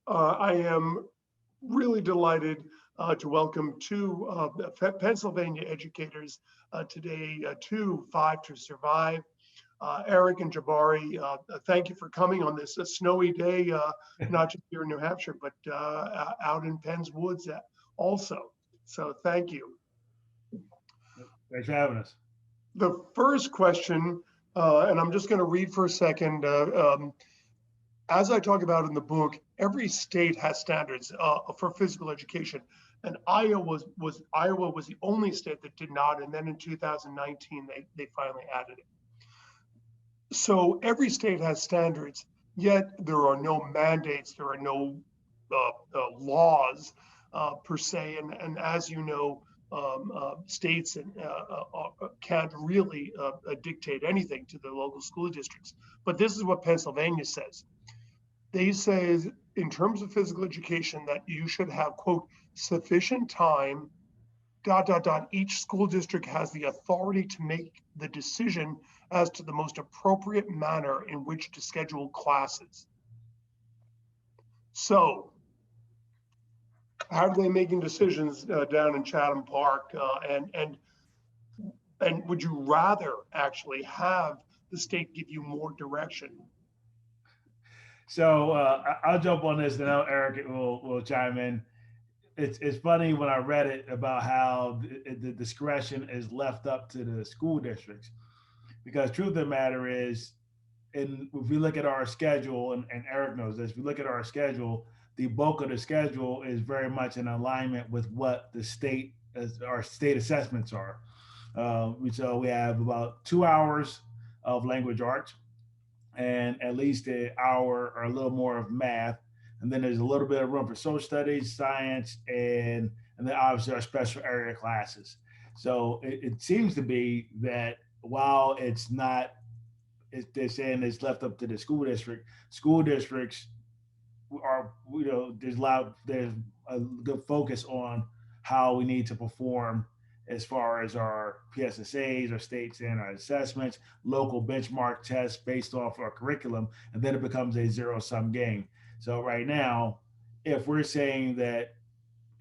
I am really delighted to welcome two Pennsylvania educators today to Five to Survive. Eric and Jabari, thank you for coming on this snowy day, not just here in New Hampshire, but out in Penn's Woods also. So thank you. Thanks for having us. The first question, and I'm just going to read for a second. As I talk about in the book, every state has standards for physical education, and Iowa was the only state that did not. And then in 2019, they finally added it. So every state has standards, yet there are no mandates, there are no laws per se. And as you know, states can't really dictate anything to the local school districts. But this is what Pennsylvania says. They say, in terms of physical education, that you should have, quote, sufficient time, each school district has the authority to make the decision as to the most appropriate manner in which to schedule classes. So, how are they making decisions down in Chatham Park? And would you rather actually have the state give you more direction? So I'll jump on this, and Eric will chime in. It's funny when I read it about how the discretion is left up to the school districts, because truth of the matter is, and if we look at our schedule, and Eric knows this, if we look at our schedule, the bulk of the schedule is very much in alignment with what the state, our state assessments are. So we have about 2 hours of language arts, and at least an hour or a little more of math. And then there's a little bit of room for social studies, science, and then obviously our special area classes. So it seems to be that while it's not, they're saying it's left up to the school district, school districts are, there's a good focus on how we need to perform as far as our PSSAs, our state standard assessments, local benchmark tests based off our curriculum, and then it becomes a zero sum game. So right now, if we're saying that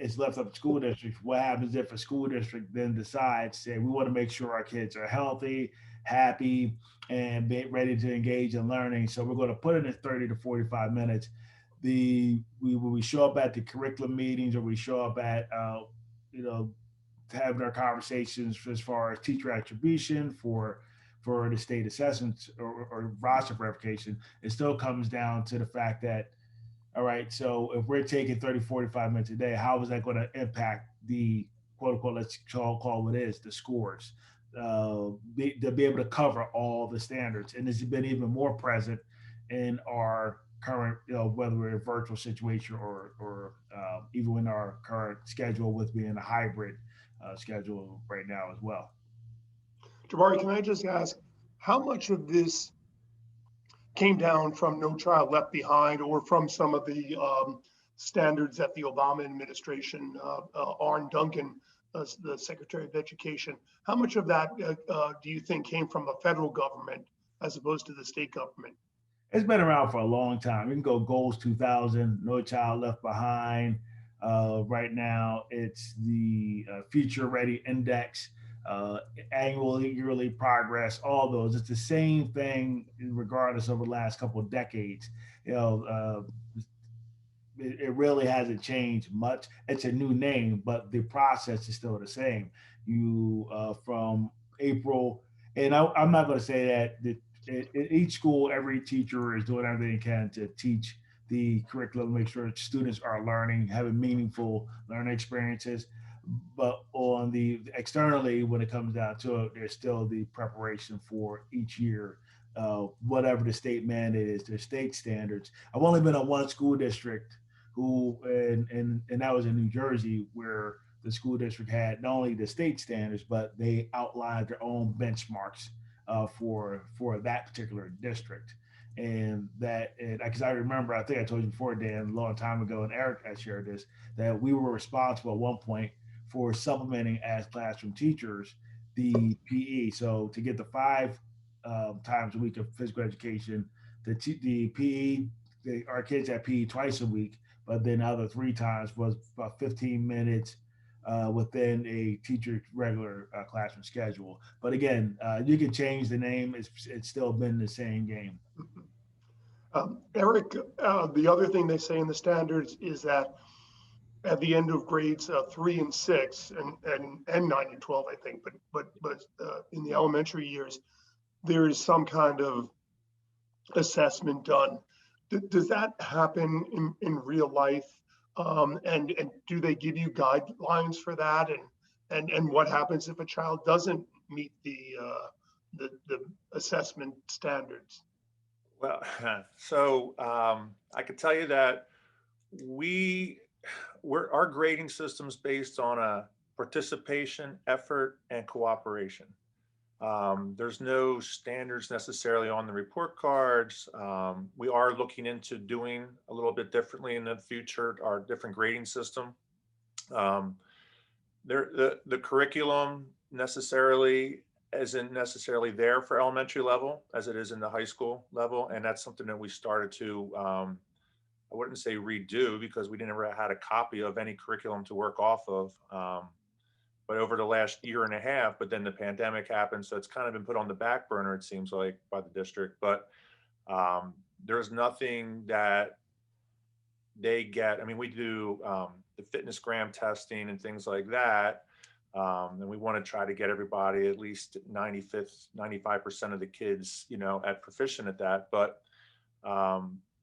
it's left up to school districts, what happens if a school district then decides, say, we want to make sure our kids are healthy, happy, and ready to engage in learning? So we're going to put in 30 to 45 minutes. When we show up at the curriculum meetings, or we show up at you know having our conversations as far as teacher attribution for the state assessments, or roster verification, it still comes down to the fact that, all right, so if we're taking 30, 45 minutes a day, how is that going to impact the quote unquote, let's call what it is, the scores? To be able to cover all the standards. And it's been even more present in our current, whether we're in a virtual situation, or even in our current schedule with being a hybrid schedule right now as well. Jabari, can I just ask, how much of this came down from No Child Left Behind, or from some of the standards that the Obama administration, Arne Duncan, the Secretary of Education, how much of that do you think came from the federal government as opposed to the state government? It's been around for a long time. We can go Goals 2000, No Child Left Behind. Right now, it's the Future Ready Index, annually, yearly progress, all those. It's the same thing regardless of the last couple of decades. You know, it really hasn't changed much. It's a new name, but the process is still the same. You from April, and I'm not going to say that each school, every teacher is doing everything they can to teach the curriculum, make sure students are learning, having meaningful learning experiences. But on the externally, when it comes down to it, there's still the preparation for each year, whatever the state mandate is, their state standards. I've only been on one school district and that was in New Jersey, where the school district had not only the state standards, but they outlined their own benchmarks for that particular district. And that, because I remember, I think I told you before, Dan, a long time ago, and Eric had shared this, that we were responsible at one point for supplementing as classroom teachers the PE. So to get the 5 times a week of physical education, the PE, our kids had PE twice a week, but then the other 3 times was about 15 minutes within a teacher's regular classroom schedule. But again, you can change the name; it's still been the same game. Eric, the other thing they say in the standards is that at the end of grades 3 and 6 and 9 and 12, I think, but in the elementary years, there is some kind of assessment done. Does that happen in real life? And do they give you guidelines for that? And what happens if a child doesn't meet the assessment standards? Well, so I could tell you that we our grading system's based on a participation, effort, and cooperation. There's no standards necessarily on the report cards. We are looking into doing a little bit differently in the future, our different grading system. Um, the curriculum necessarily isn't necessarily there for elementary level as it is in the high school level. And that's something that we started to, I wouldn't say redo because we never had a copy of any curriculum to work off of. But over the last year and a half, but then the pandemic happened. So it's kind of been put on the back burner, it seems like, by the district. But there's nothing that they get. I mean, we do the fitness gram testing and things like that. And we want to try to get everybody at least 95% of the kids, at proficient at that. But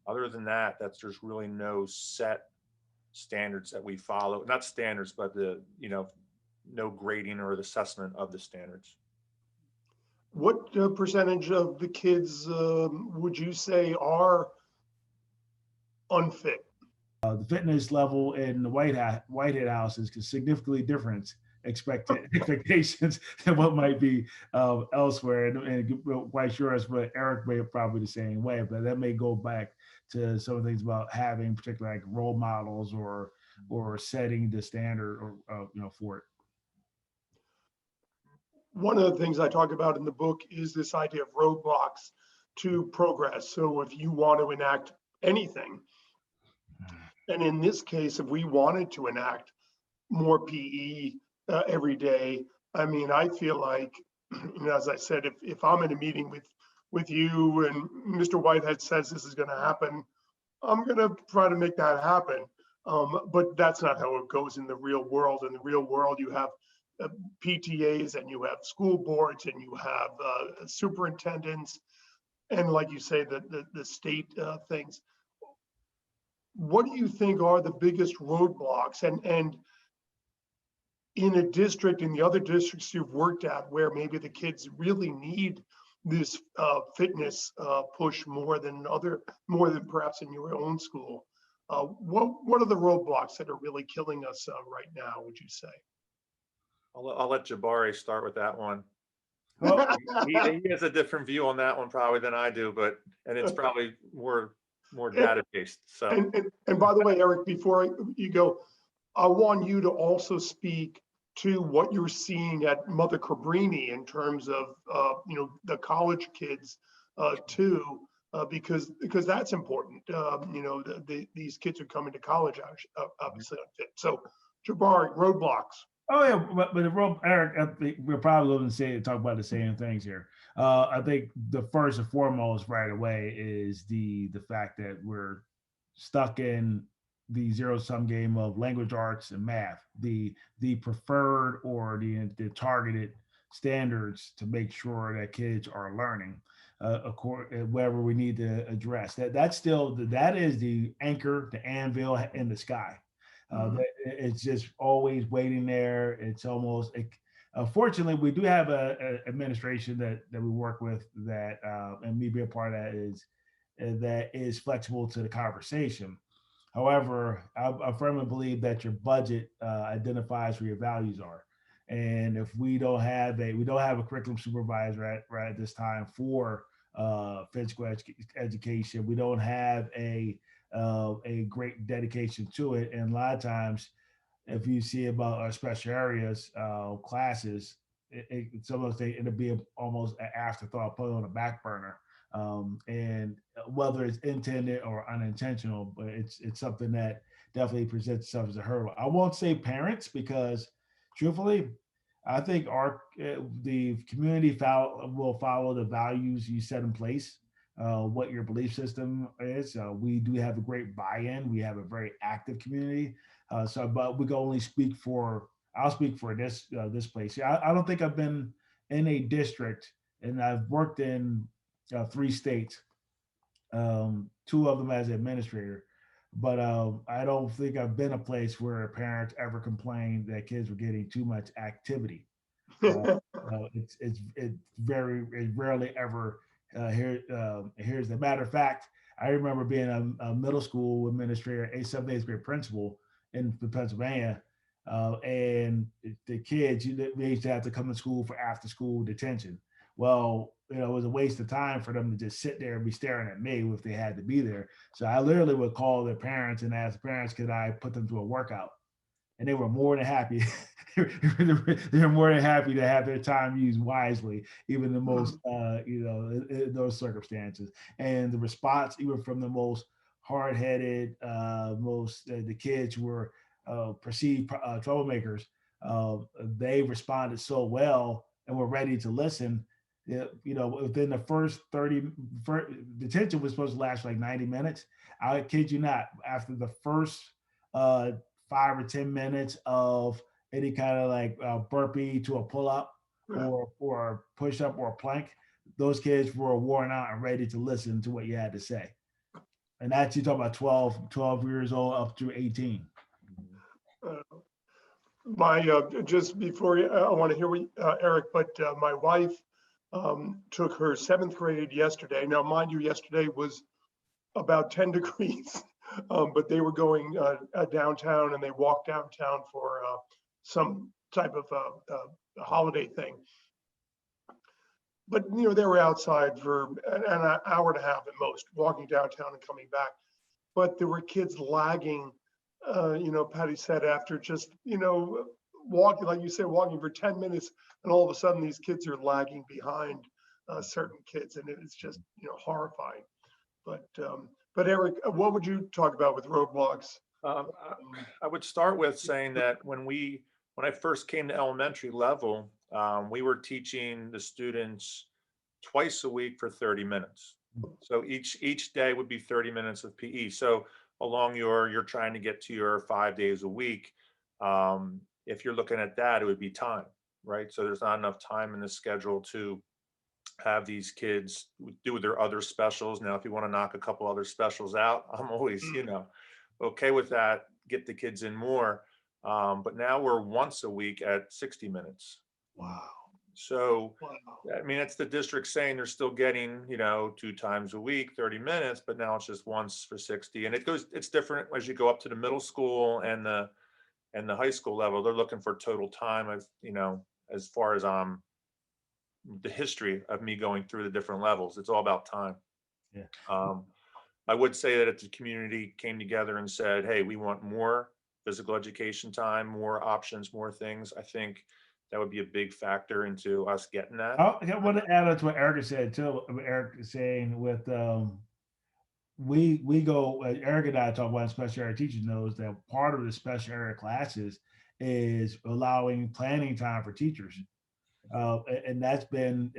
other than that, there's really no set standards that we follow. Not standards, but no grading or the assessment of the standards. What percentage of the kids would you say are unfit? The fitness level in the Whitehead house is significantly different expectations than what might be elsewhere. And quite sure as but Eric may probably the same way, but that may go back to some of the things about having particularly like role models or setting the standard or for it. One of the things I talk about in the book is this idea of roadblocks to progress. So if you want to enact anything, and in this case, if we wanted to enact more PE every day, I mean, I feel like, as I said, if I'm in a meeting with you and Mr. Whitehead says this is going to happen, I'm going to try to make that happen. But that's not how it goes in the real world. In the real world, you have PTAs and you have school boards and you have superintendents, and like you say, the state things. What do you think are the biggest roadblocks? And in a district, in the other districts you've worked at, where maybe the kids really need this fitness push more than perhaps in your own school, what are the roadblocks that are really killing us right now, would you say? I'll let Jabari start with that one. Well, he has a different view on that one probably than I do, and it's probably more data based. So and by the way, Eric, before you go, I want you to also speak to what you're seeing at Mother Cabrini in terms of the college kids too, because that's important. These kids are coming to college obviously unfit. So Jabari, roadblocks. Oh yeah, but Eric, I think we're probably going to talk about the same things here. I think the first and foremost right away is the fact that we're stuck in the zero-sum game of language arts and math, the preferred or the targeted standards to make sure that kids are learning wherever we need to address that. That is the anchor, the anvil in the sky. It's just always waiting there. It's almost, fortunately, we do have a administration that we work with that, and me being a part of that is flexible to the conversation. However, I firmly believe that your budget identifies where your values are. And if we don't have a curriculum supervisor right at this time for physical education, we don't have a great dedication to it. And a lot of times, if you see about our special areas classes, some of those things, it'll be almost an afterthought, put on the back burner. And whether it's intended or unintentional, but it's something that definitely presents itself as a hurdle. I won't say parents because, truthfully, I think the community will follow the values you set in place. What your belief system is. We do have a great buy-in. We have a very active community. But we can only speak for. I'll speak for this place. Yeah, I don't think I've been in a district, and I've worked in 3 states, two of them as administrator. But I don't think I've been a place where parents ever complained that kids were getting too much activity. Uh, it rarely ever here's the matter of fact. I remember being a middle school administrator, a 7th, 8th grade principal in Pennsylvania, and the kids they used to have to come to school for after school detention. Well, it was a waste of time for them to just sit there and be staring at me if they had to be there. So I literally would call their parents and ask the parents, could I put them through a workout? And they were more than happy. They were more than happy to have their time used wisely, even the most, in those circumstances. And the response, even from the most hard-headed, the kids who were perceived troublemakers, they responded so well and were ready to listen. Within the detention was supposed to last like 90 minutes. I kid you not. After the first 5 or 10 minutes of any kind of like burpee to a pull up or a push up or a plank, those kids were worn out and ready to listen to what you had to say. And that's, you talk about 12 years old up to 18. Just before I want to hear what Eric, but my wife took her 7th grade yesterday. Now, mind you, yesterday was about 10 degrees. But they were going downtown, and they walked downtown for some type of holiday thing. But they were outside for an hour and a half at most, walking downtown and coming back. But there were kids lagging. Patty said after just walking, like you said, walking for 10 minutes, and all of a sudden these kids are lagging behind certain kids, and it's just horrifying. But Eric, what would you talk about with roadblocks? I would start with saying that when I first came to elementary level, we were teaching the students twice a week for 30 minutes. So each day would be 30 minutes of PE. So along you're trying to get to your 5 days a week. If you're looking at that, it would be time, right? So there's not enough time in the schedule to have these kids do their other specials. Now, if you want to knock a couple other specials out, I'm always, okay with that, get the kids in more. But now we're once a week at 60 minutes. Wow. So, I mean, it's the district saying they're still getting, 2 times a week, 30 minutes, but now it's just once for 60. And it's different as you go up to the middle school and the high school level. They're looking for total time as far as the history of me going through the different levels. It's all about time. Yeah. I would say that if the community came together and said, hey, we want more physical education time, more options, more things, I think that would be a big factor into us getting that. I want to add on to what Eric said too. Eric is saying with we go, Eric and I talk about special area teachers knows that part of the special area classes is allowing planning time for teachers. And that's been,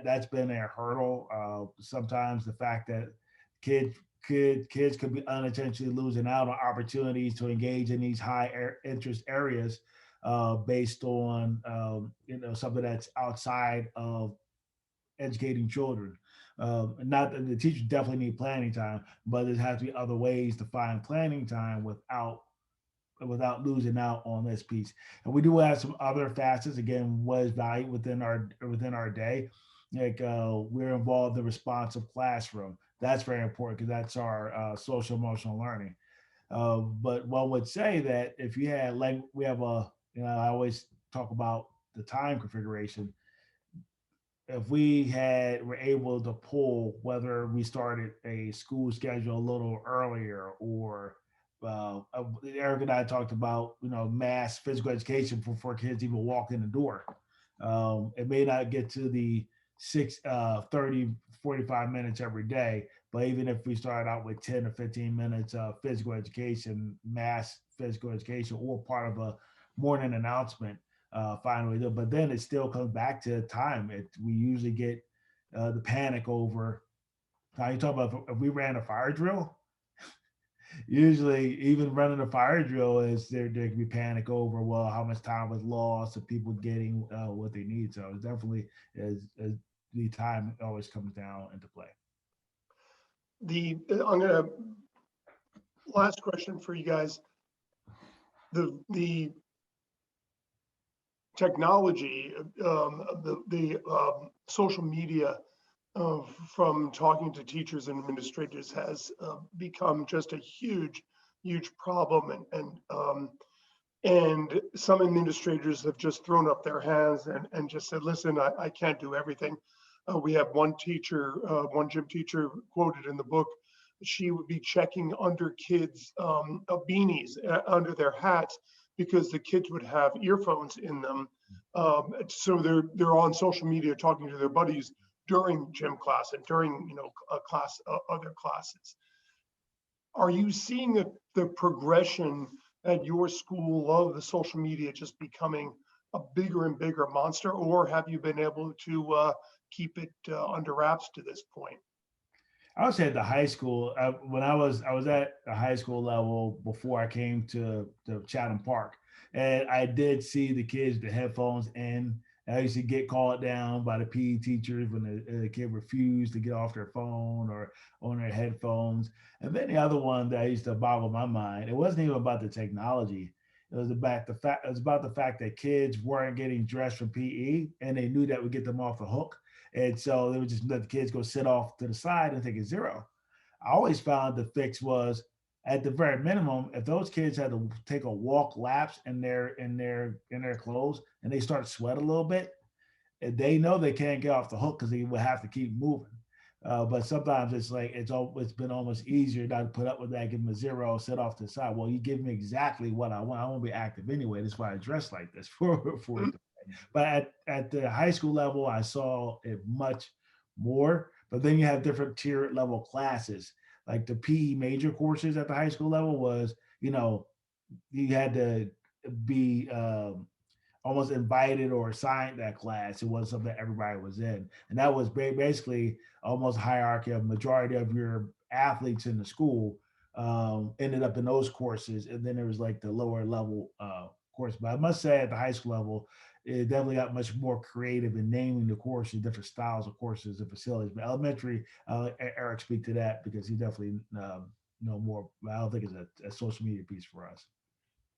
that's been a hurdle. Sometimes the fact that kids could be unintentionally losing out on opportunities to engage in these high interest areas based on something that's outside of educating children. Not that the teachers definitely need planning time, but there has to be other ways to find planning time without losing out on this piece. And we do have some other facets. Again, what is value within our day? Like we're involved in the responsive classroom. That's very important because that's our social emotional learning. But one would say that if you had like we have I always talk about the time configuration. If we were able to pull whether we started a school schedule a little earlier or Eric and I talked about, mass physical education before kids even walk in the door. It may not get to the 30, 45 minutes every day. But even if we start out with 10 or 15 minutes of physical education, mass physical education, or part of a morning announcement, finally do. But then it still comes back to time. We usually get the panic over. Now you talk about if we ran a fire drill, usually even running a fire drill is there can be panic over, well, how much time was lost of people getting what they need. So it's definitely as the time always comes down into play. I'm gonna last question for you guys. The technology, social media, from talking to teachers and administrators has become just a huge problem, and some administrators have just thrown up their hands and just said, listen, I can't do everything. We have one teacher, one gym teacher quoted in the book, she would be checking under kids' beanies under their hats because the kids would have earphones in them. So they're on social media talking to their buddies during gym class and during other classes. Are you seeing the progression at your school of the social media just becoming a bigger and bigger monster, or have you been able to keep it under wraps to this point? I would say at the high school, when I was at the high school level before I came to Chatham Park, and I did see the kids with the headphones in. I used to get called down by the PE teachers when the kid refused to get off their phone or on their headphones. And then the other one that used to boggle my mind, it wasn't even about the technology. It was about the fact that kids weren't getting dressed for PE, and they knew that would get them off the hook. And so they would just let the kids go sit off to the side and take a zero. I always found the fix was, at the very minimum, if those kids had to take a walk laps in their clothes and they start to sweat a little bit, they know they can't get off the hook because they will have to keep moving. But sometimes it's like it's been almost easier not to put up with that, give them a zero, sit off to the side. Well, you give me exactly what I want. I want to be active anyway. That's why I dress like this for it. But at the high school level, I saw it much more. But then you have different tier level classes. Like the PE major courses at the high school level was, you had to be almost invited or assigned that class. It wasn't something that everybody was in. And that was basically almost hierarchy of majority of your athletes in the school ended up in those courses. And then there was like the lower level course. But I must say at the high school level, it definitely got much more creative in naming the courses, different styles of courses and facilities. But elementary, Eric speak to that because he definitely know more. I don't think it's a social media piece for us.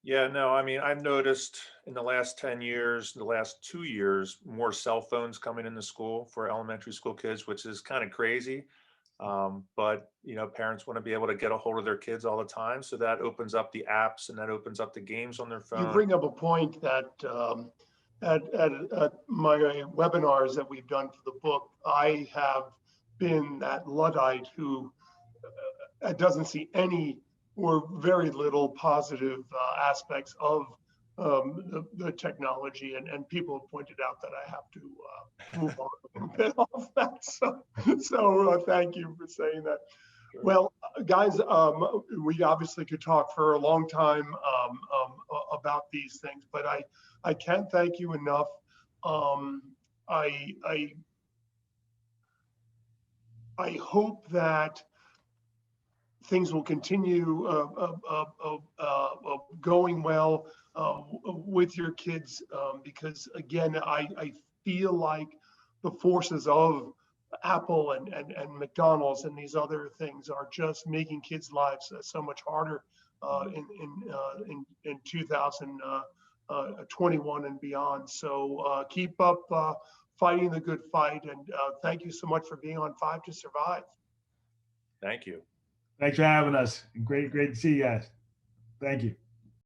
Yeah, no, I mean, I've noticed in the last 10 years, the last 2 years, more cell phones coming into school for elementary school kids, which is kind of crazy. But, parents want to be able to get a hold of their kids all the time. So that opens up the apps and that opens up the games on their phone. You bring up a point that at my webinars that we've done for the book, I have been that Luddite who doesn't see any or very little positive aspects of the technology, and people have pointed out that I have to move on a little bit off that. So thank you for saying that. Well, guys, we obviously could talk for a long time about these things, but I can't thank you enough. I hope that things will continue going well with your kids, because again, I feel like the forces of Apple and McDonald's and these other things are just making kids' lives so much harder in 2021 and beyond. So keep up fighting the good fight, and thank you so much for being on 5 to Survive. Thank you. Thanks for having us. Great to see you guys. Thank you.